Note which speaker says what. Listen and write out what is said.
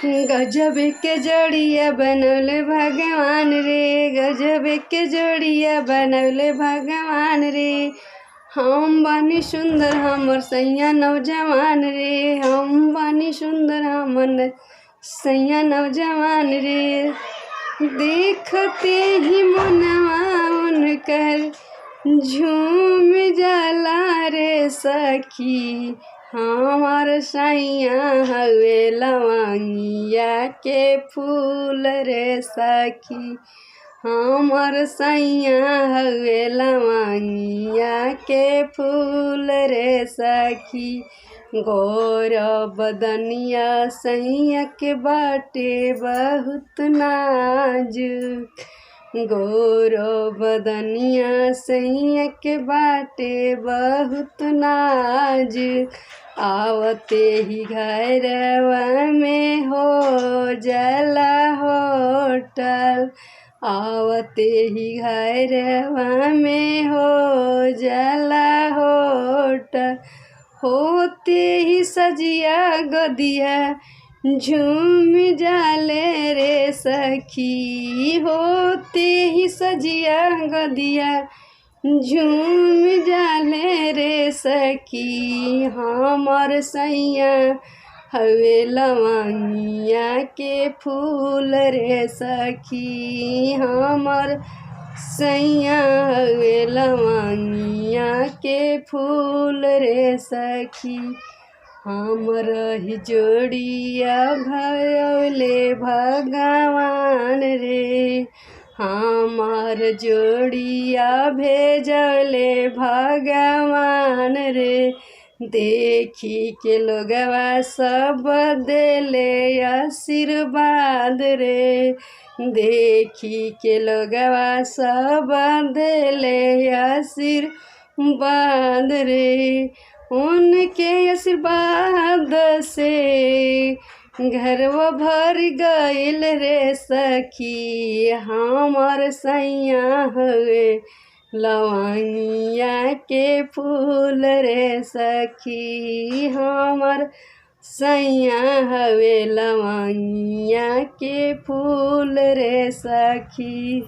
Speaker 1: गजब के जोड़िया बनौले भगवान रे, गजब के जोड़िया बनौले भगवान रे। हम बानी सुंदर हमर सैया नौजवान रे, हम बानी सुंदर हमर सैया नौजवान रे। देखते ही मनवा उनकर झूम जाला रे सखी। हमार सैया हवे लवंगिया के फूल रे सखी। हमार सैया हवे लवंगिया के फूल रे सखी। गोर बदनिया सैया के बाटे बहुत नाजुक, गोर बदनिया सैया के बाटे बहुत नाजुक। आवते ही घरवा में हो जाला होटल, आवते ही घरवा में हो जाला होटल। होते ही सजिया गदिया झूम जाले रे सखी। होते ही सजिया गदिया झूम जाले रे सखी। हमर सैया हवे लवंगिया के फूल रे सखी। हमर सैया हवे लवंगिया के फूल रे सखी। हमर ही जोड़िया भयौले भगवान रे, हमार जोड़िया भेजले भगवान रे। देखी के लोगवा सब देले आशीर्वाद रे, देखी के लोगवा सब देले आशीर्वाद रे। उनके आशीर्वाद से घरवा भर गइल रे सखी। हमार सैया हवे लवंगिया के फूल रे सखी। हमार सैया हवे लवंगिया के फूल रे सखी।